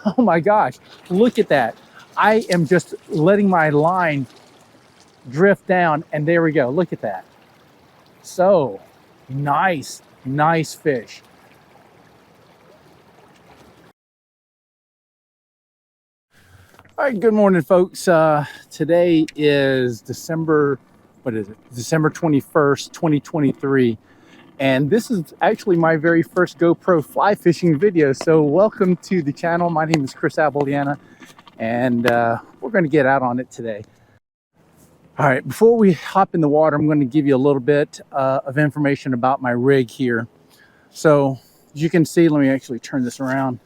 Oh my gosh, look at that. I am just letting my line drift down, and there we go. Look at that. So nice, nice fish. All right, good morning, folks. Today is December 21st, 2023. And this is actually my very first GoPro fly fishing video. So welcome to the channel. My name is Chris Abellana, and we're going to get out on it today. All right, before we hop in the water, I'm going to give you a little bit of information about my rig here. So as you can see, let me actually turn this around.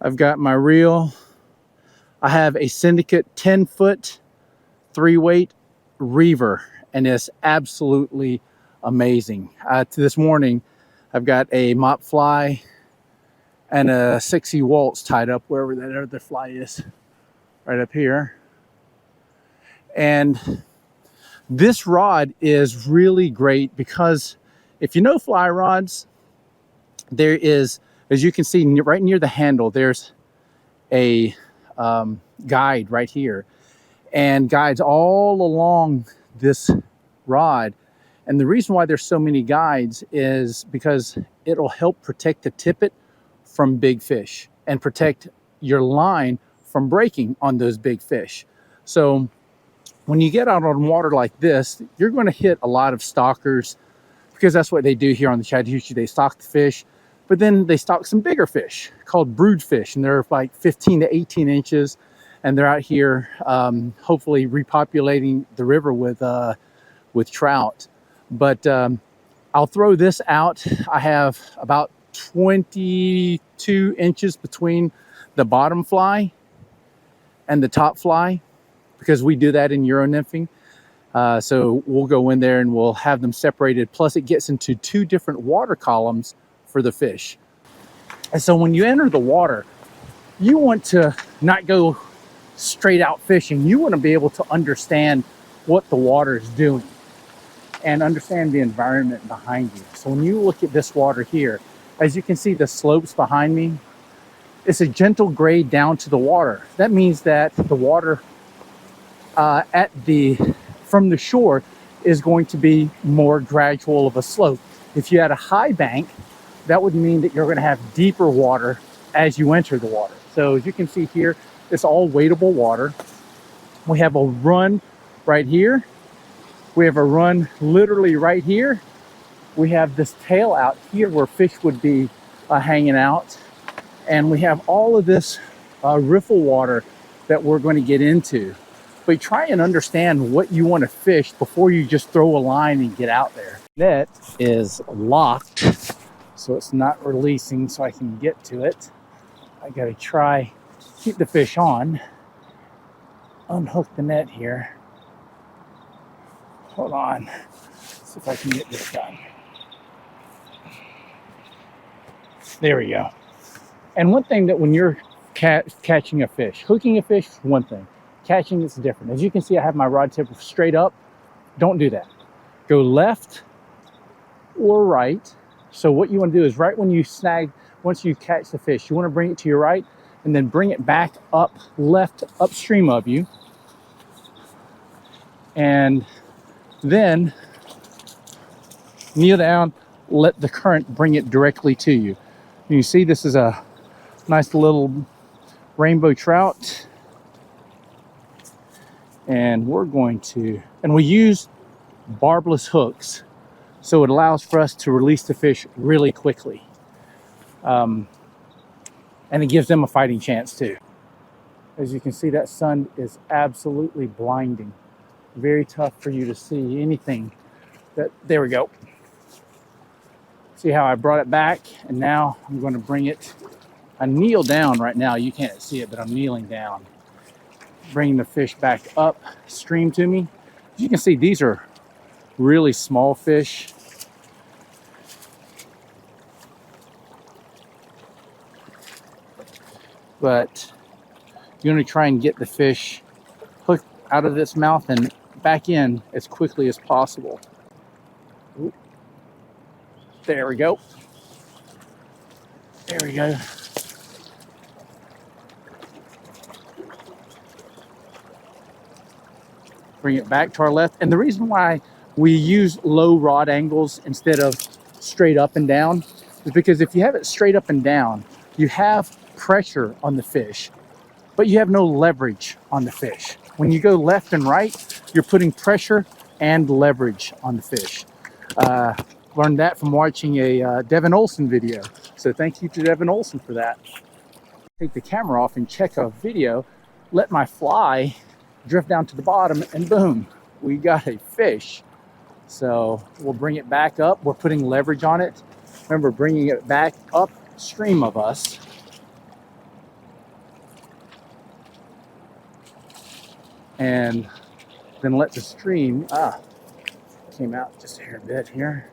I've got my reel. I have a Syndicate 10-foot 3-weight Reaver, and it's absolutely amazing. This morning, I've got a mop fly and a 60 Waltz tied up wherever that other fly is, right up here. And this rod is really great because if you know fly rods, there is, as you can see right near the handle, there's a guide right here, and guides all along this rod. And the reason why there's so many guides is because it'll help protect the tippet from big fish and protect your line from breaking on those big fish. So when you get out on water like this, you're going to hit a lot of stalkers, because that's what they do here on the Chattahoochee. They stalk the fish, but then they stalk some bigger fish called brood fish, and they're like 15 to 18 inches. And they're out here hopefully repopulating the river with trout. But I'll throw this out. I have about 22 inches between the bottom fly and the top fly, because we do that in Euro nymphing. So we'll go in there and we'll have them separated. Plus it gets into 2 different water columns for the fish. And so when you enter the water, you want to not go straight out fishing. You want to be able to understand what the water is doing and understand the environment behind you. So when you look at this water here, as you can see the slopes behind me, it's a gentle grade down to the water. That means that the water from the shore is going to be more gradual of a slope. If you had a high bank, that would mean that you're going to have deeper water as you enter the water. So as you can see here, it's all wadeable water. We have a run right here. We have a run literally right here. We have this tail out here where fish would be hanging out. And we have all of this riffle water that we're going to get into. But try and understand what you want to fish before you just throw a line and get out there. Net is locked, so it's not releasing so I can get to it. I got to try keep the fish on, unhook the net here. Hold on, see if I can get this done. There we go. And one thing that when you're catching a fish, hooking a fish is one thing, catching is different. As you can see, I have my rod tip straight up. Don't do that. Go left or right. So what you want to do is right when you snag, once you catch the fish, you want to bring it to your right and then bring it back up left upstream of you. And then kneel down, let the current bring it directly to you. And you see this is a nice little rainbow trout. And we're going to, and we use barbless hooks, so it allows for us to release the fish really quickly. And it gives them a fighting chance too. As you can see, that sun is absolutely blinding. Very tough for you to see anything. There we go. See how I brought it back, and now I'm going to bring it. I kneel down right now. You can't see it, but I'm kneeling down. Bringing the fish back up stream to me. As you can see, these are really small fish. But you're going to try and get the fish hooked out of its mouth and back in as quickly as possible. Ooh. There we go. There we go. Bring it back to our left. And the reason why we use low rod angles instead of straight up and down is because if you have it straight up and down, you have pressure on the fish, but you have no leverage on the fish. When you go left and right, you're putting pressure and leverage on the fish. Learned that from watching a Devin Olson video. So thank you to Devin Olson for that. Take the camera off and check a video, let my fly drift down to the bottom, and boom, we got a fish. So we'll bring it back up. We're putting leverage on it. Remember, bringing it back upstream of us. And then let the stream, came out just a hair bit here.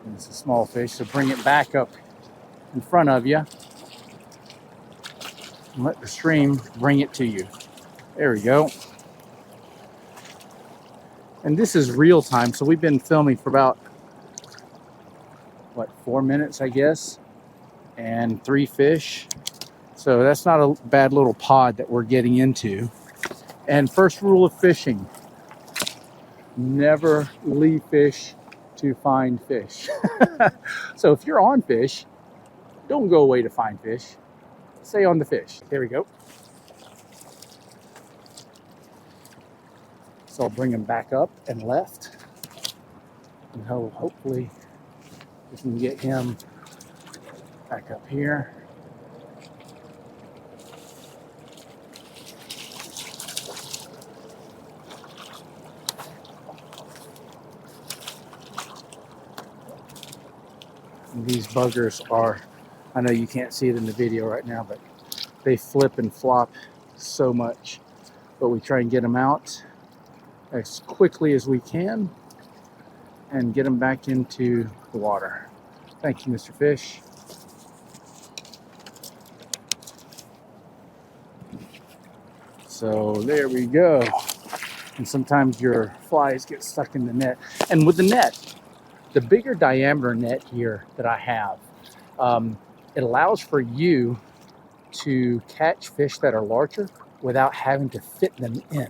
And it's a small fish, so bring it back up in front of you. And let the stream bring it to you. There we go. And this is real time, so we've been filming for about, what, 4 minutes, I guess, and 3 fish. So that's not a bad little pod that we're getting into. And first rule of fishing, never leave fish to find fish. So if you're on fish, don't go away to find fish. Stay on the fish. There we go. So I'll bring him back up and left. And hopefully we can get him back up here. And these buggers are, I know you can't see it in the video right now, but they flip and flop so much. But we try and get them out as quickly as we can and get them back into the water. Thank you, Mr. Fish. So there we go. And sometimes your flies get stuck in the net. And with the net, the bigger diameter net here that I have, it allows for you to catch fish that are larger without having to fit them in.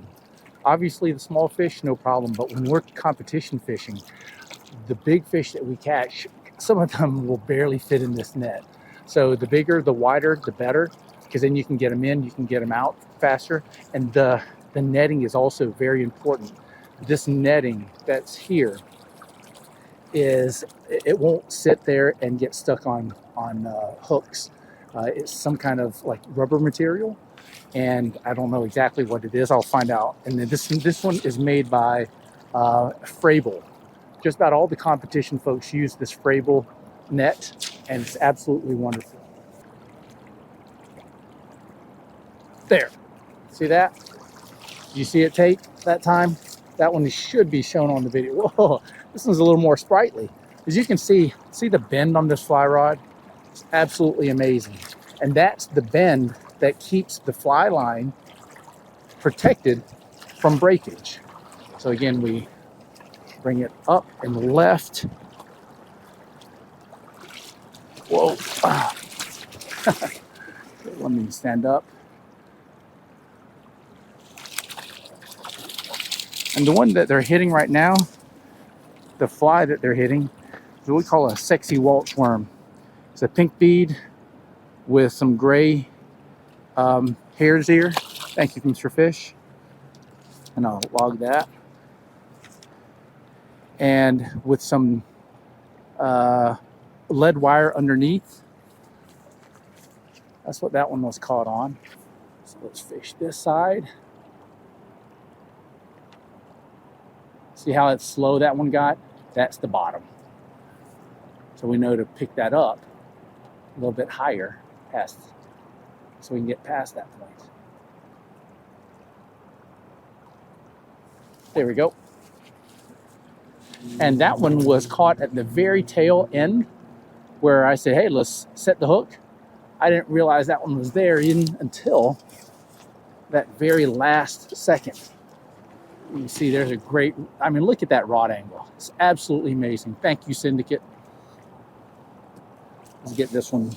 Obviously the small fish, no problem, but when we're competition fishing, the big fish that we catch, some of them will barely fit in this net. So the bigger, the wider, the better, because then you can get them in, you can get them out faster. And the netting is also very important. This netting that's here it won't sit there and get stuck on hooks. It's some kind of like rubber material, and I don't know exactly what it is. I'll find out. And then this one is made by Frable. Just about all the competition folks use this Frable net, and it's absolutely wonderful. There, see that? Did you see it take that time? That one should be shown on the video. Whoa, this one's a little more sprightly. As you can see the bend on this fly rod? It's absolutely amazing. And that's the bend that keeps the fly line protected from breakage. So again, we bring it up and left. Whoa. Let me stand up. And the one that they're hitting right now, the fly that they're hitting, is what we call a sexy Walsh worm. It's a pink bead with some gray hairs here. Thank you, Mr. Fish. And I'll log that. And with some lead wire underneath. That's what that one was caught on. So let's fish this side. See how it's slow that one got? That's the bottom. So we know to pick that up a little bit higher past, so we can get past that point. There we go. And that one was caught at the very tail end where I said, hey, let's set the hook. I didn't realize that one was there until that very last second. You see there's a great, I mean, look at that rod angle. It's absolutely amazing. Thank you, Syndicate. Let's get this one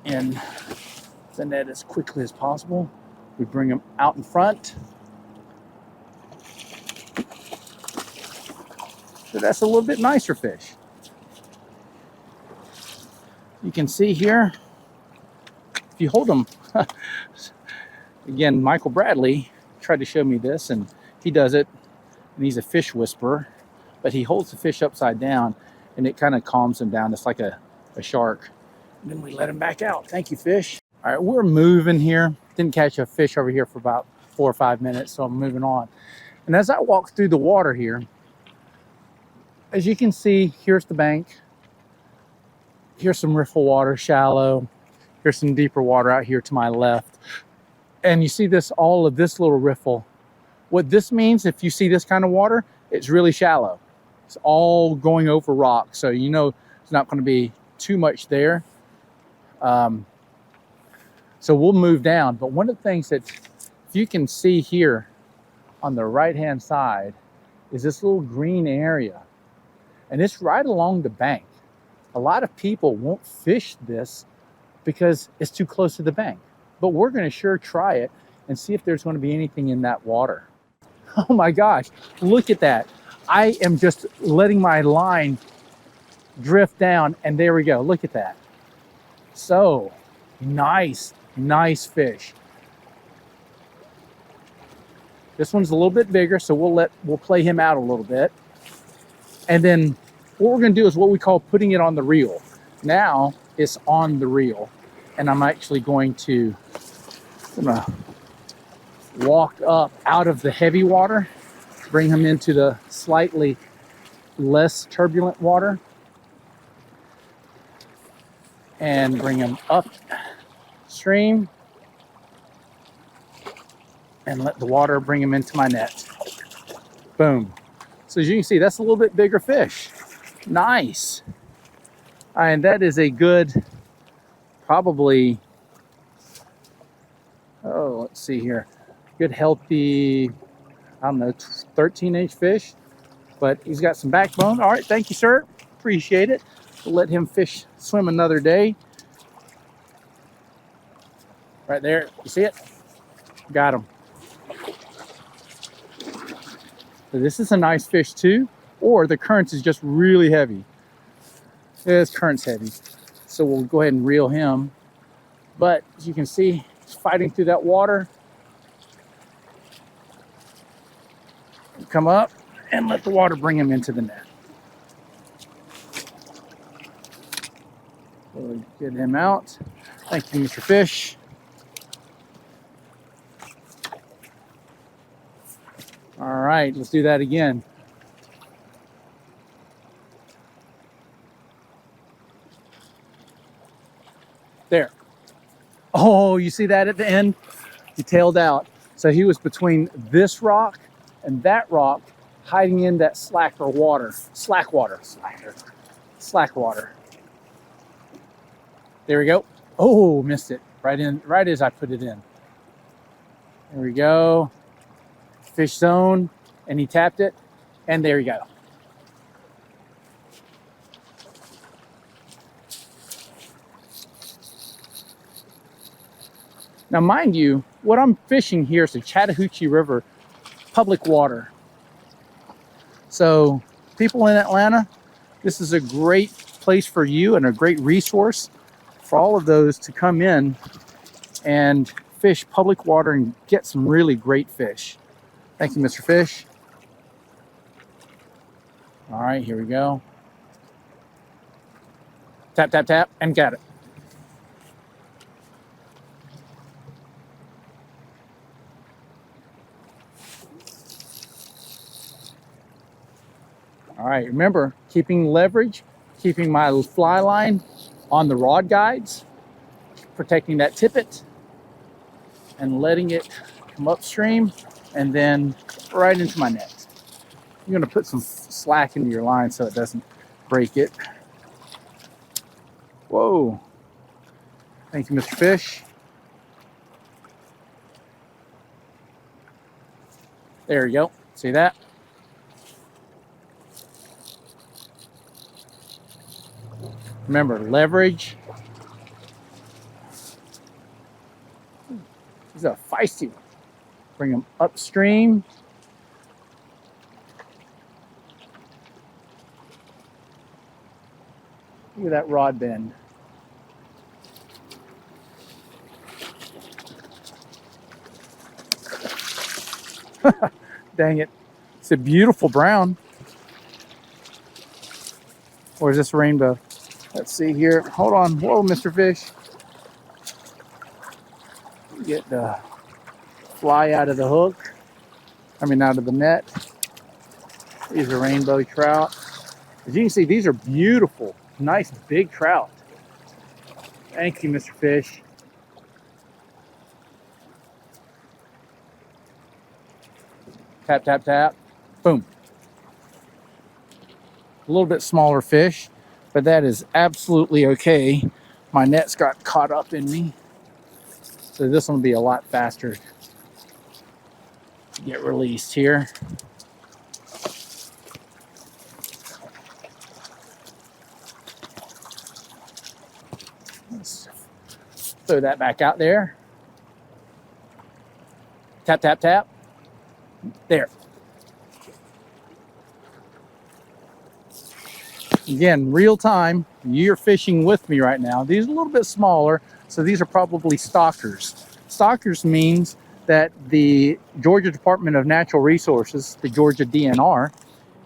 in the net as quickly as possible. We bring them out in front. So that's a little bit nicer fish. You can see here, if you hold them, again, Michael Bradley tried to show me this, and he does it, and he's a fish whisperer, but he holds the fish upside down, and it kind of calms him down. It's like a shark. And then we let him back out. Thank you, fish. All right, we're moving here. Didn't catch a fish over here for about 4 or 5 minutes, so I'm moving on. And as I walk through the water here, as you can see, here's the bank. Here's some riffle water, shallow. Here's some deeper water out here to my left. And you see this, all of this little riffle. What this means, if you see this kind of water, it's really shallow. It's all going over rock, so you know it's not going to be too much there. So we'll move down. But one of the things that you can see here on the right-hand side is this little green area. And it's right along the bank. A lot of people won't fish this because it's too close to the bank. But we're going to sure try it and see if there's going to be anything in that water. Oh my gosh, look at that. I am just letting my line drift down, and there we go. Look at that. So nice, nice fish. This one's a little bit bigger, so we'll play him out a little bit. And then what we're going to do is what we call putting it on the reel. Now it's on the reel, and I'm actually going to walk up out of the heavy water, bring him into the slightly less turbulent water, and bring him upstream, and let the water bring him into my net. Boom. So as you can see, that's a little bit bigger fish. Nice. And that is a good, probably, oh, let's see here. Good, healthy, I don't know, 13-inch fish. But he's got some backbone. All right, thank you, sir. Appreciate it. We'll let him swim another day. Right there, you see it? Got him. So this is a nice fish too, or the current is just really heavy. This current's heavy, so we'll go ahead and reel him. But as you can see, he's fighting through that water. Come up and let the water bring him into the net. We'll get him out. Thank you, Mr. Fish. All right, let's do that again. There. Oh, you see that at the end? He tailed out. So he was between this rock and that rock, hiding in that slack water. There we go. Oh, missed it. Right as I put it in. There we go. Fish zone, and he tapped it, and there you go. Now, mind you, what I'm fishing here is the Chattahoochee River public water. So people in Atlanta, this is a great place for you and a great resource for all of those to come in and fish public water and get some really great fish. Thank you, Mr. Fish. All right, here we go. Tap, tap, tap, and got it. All right, remember, keeping leverage, keeping my fly line on the rod guides, protecting that tippet, and letting it come upstream, and then right into my net. You're gonna put some slack into your line so it doesn't break it. Whoa. Thank you, Mr. Fish. There you go. See that? Remember, leverage, He's a feisty one. Bring him upstream. Look at that rod bend. Dang it. It's a beautiful brown. Or is this rainbow? Let's see here. Hold on. Whoa, Mr. Fish. Get the fly out of the hook. I mean, out of the net. These are rainbow trout. As you can see, these are beautiful, nice big trout. Thank you, Mr. Fish. Tap, tap, tap. Boom. A little bit smaller fish, but that is absolutely okay. My net's got caught up in me. So this one will be a lot faster to get released here. Let's throw that back out there. Tap, tap, tap. There. Again, real time, you're fishing with me right now. These are a little bit smaller, so these are probably stockers. Stockers means that the Georgia Department of Natural Resources, the Georgia DNR,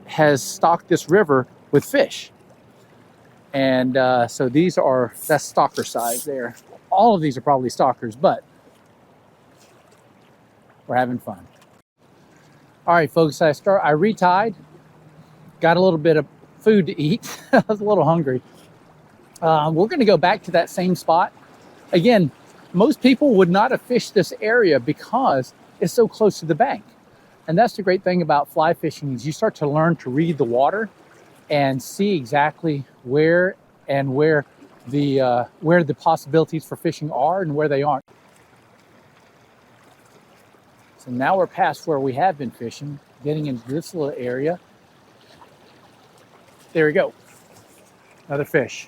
has stocked this river with fish. And so that's stocker size there. All of these are probably stockers, but we're having fun. All right, folks, I retied, got a little bit of food to eat. I was a little hungry. We're going to go back to that same spot. Again, most people would not have fished this area because it's so close to the bank. And that's the great thing about fly fishing is you start to learn to read the water and see exactly where the possibilities for fishing are and where they aren't. So now we're past where we have been fishing, getting into this little area. There we go. Another fish.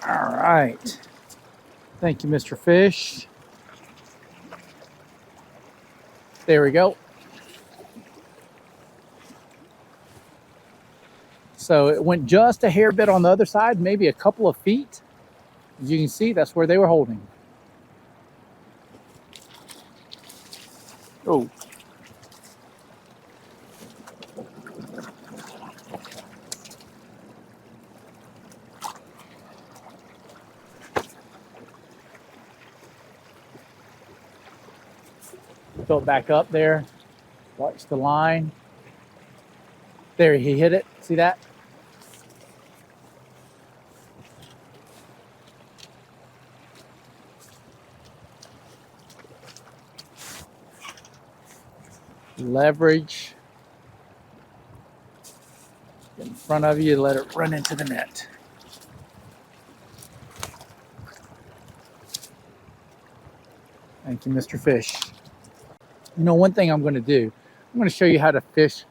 All right. Thank you, Mr. Fish. There we go. So it went just a hair bit on the other side, maybe a couple of feet. As you can see, that's where they were holding. Oh. Fill it back up there. Watch the line. There, he hit it. See that? Leverage. Get in front of you, let it run into the net. Thank you, Mr. Fish. You know, one thing I'm going to do, I'm going to show you how to fish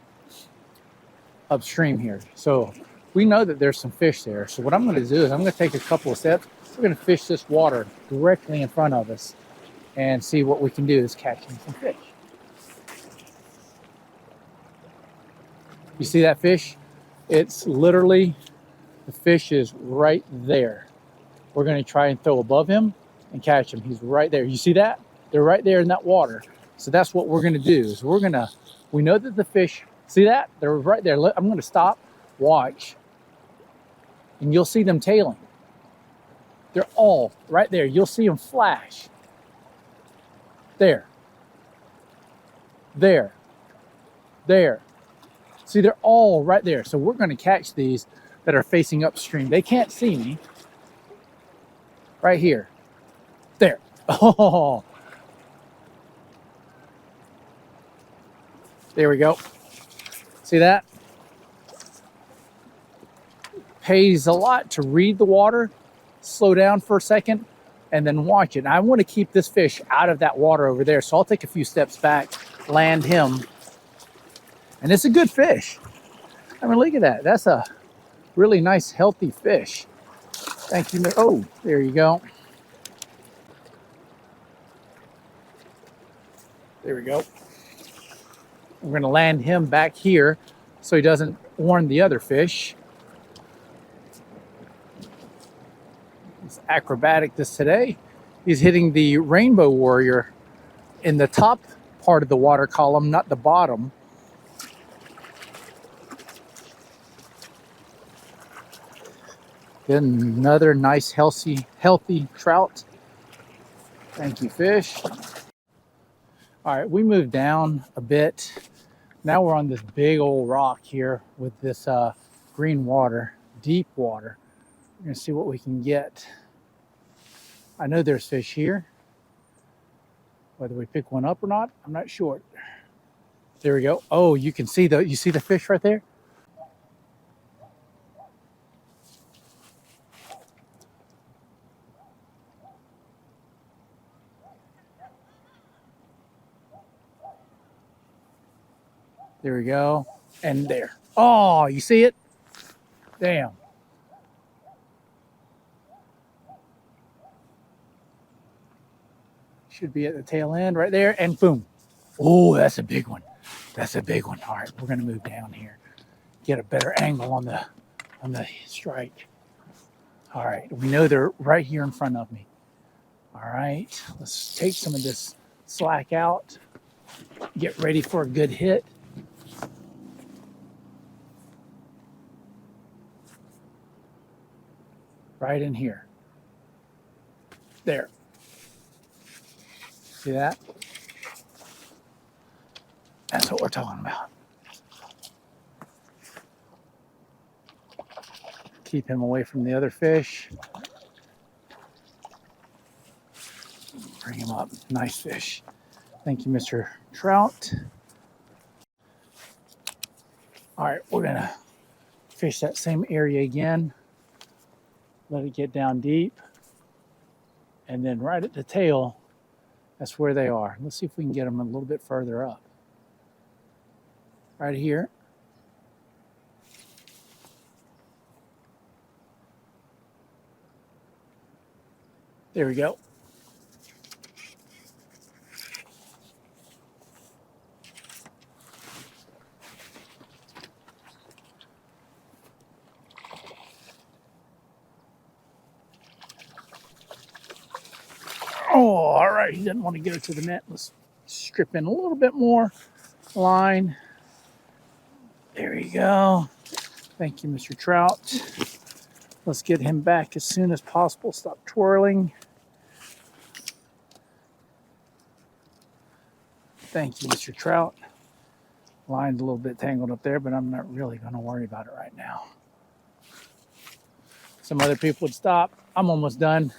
upstream here. So we know that there's some fish there. So what I'm going to do is I'm going to take a couple of steps. We're going to fish this water directly in front of us and see what we can do is catching some fish. You see that fish? It's literally, the fish is right there. We're going to try and throw above him and catch him. He's right there. You see that? They're right there in that water. So that's what we're going to do is we know that the fish, see that? They're right there. I'm going to stop, watch, and you'll see them tailing. They're all right there. You'll see them flash. There. There. There. See, they're all right there. So we're going to catch these that are facing upstream. They can't see me. Right here. There. Oh. There we go. See that? Pays a lot to read the water. Slow down for a second. and then watch it. And I want to keep this fish out of that water over there. So I'll take a few steps back, land him. And it's a good fish. I mean, look at that. That's a really nice, healthy fish. Thank you. Oh, there you go. There we go. We're going to land him back here so he doesn't warn the other fish. He's acrobatic this today. He's hitting the rainbow warrior in the top part of the water column, not the bottom. Then another nice, healthy trout. Thank you, fish. All right, we moved down a bit. Now we're on this big old rock here with this green water, deep water. We're gonna see what we can get. I know there's fish here. Whether we pick one up or not, I'm not sure. There we go. Oh, you can see you see the fish right there? There we go. And there. Oh, you see it? Damn. Should be at the tail end right there. And boom. Oh, that's a big one. That's a big one. All right, we're going to move down here. Get a better angle on the strike. All right, we know they're right here in front of me. All right, let's take some of this slack out. Get ready for a good hit. Right in here. There. See that? That's what we're talking about. Keep him away from the other fish. Bring him up. Nice fish. Thank you, Mr. Trout. All right, we're going to fish that same area again. Let it get down deep. And then right at the tail, that's where they are. Let's see if we can get them a little bit further up. Right here. There we go. Oh, all right. He doesn't want to go to the net. Let's strip in a little bit more line. There you go. Thank you, Mr. Trout. Let's get him back as soon as possible. Stop twirling. Thank you, Mr. Trout. Line's a little bit tangled up there, but I'm not really going to worry about it right now. Some other people would stop. I'm almost done.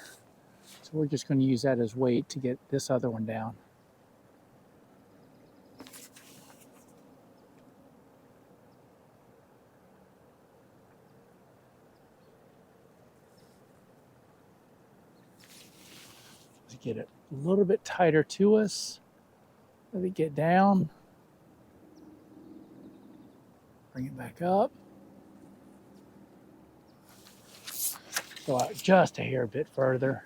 So we're just going to use that as weight to get this other one down. Let's get it a little bit tighter to us. Let it get down. Bring it back up. Go out just a hair bit further.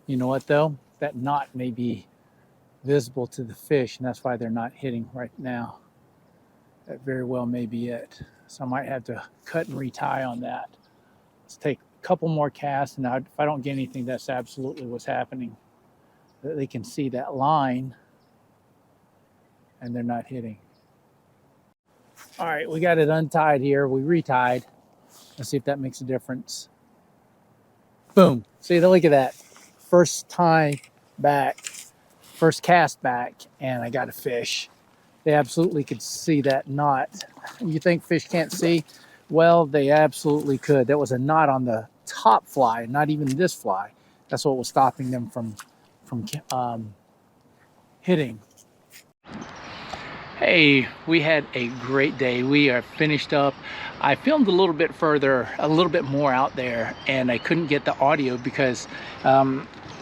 You know what though? That knot may be visible to the fish, and that's why they're not hitting right now. That very well may be it. So I might have to cut and retie on that. Let's take a couple more casts, and if I don't get anything, that's absolutely what's happening. They can see that line, and they're not hitting. All right, we got it untied here. We retied. Let's see if that makes a difference. Boom. See, look at that. First tie back, first cast back, and I got a fish. They absolutely could see that knot. You think fish can't see? Well, they absolutely could. There was a knot on the top fly, not even this fly. That's what was stopping them from hitting. Hey, we had a great day. We are finished up. I filmed a little bit further, a little bit more out there, and I couldn't get the audio because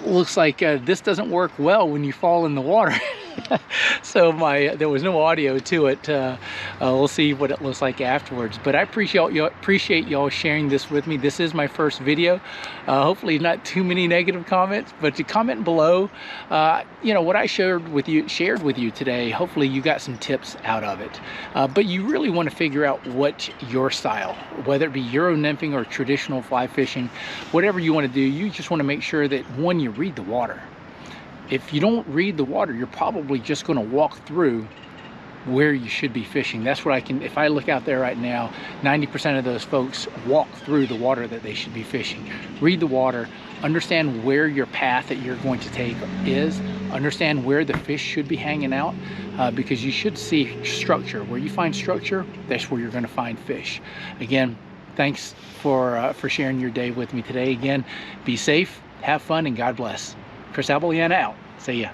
looks like this doesn't work well when you fall in the water. So there was no audio to it. We'll see what it looks like afterwards. But I appreciate y'all sharing this with me. This is my first video. Hopefully not too many negative comments, but to comment below, you know, what I shared with you today. Hopefully you got some tips out of it. But you really want to figure out what your style, whether it be Euro nymphing or traditional fly fishing, whatever you want to do. You just want to make sure that, one, you read the water. If you don't read the water, you're probably just going to walk through where you should be fishing. That's what if I look out there right now, 90% of those folks walk through the water that they should be fishing. Read the water, understand where your path that you're going to take is, understand where the fish should be hanging out, because you should see structure. Where you find structure, that's where you're going to find fish. Again, thanks for sharing your day with me today. Again, be safe, have fun, and God bless. Chris Abellana out. See ya.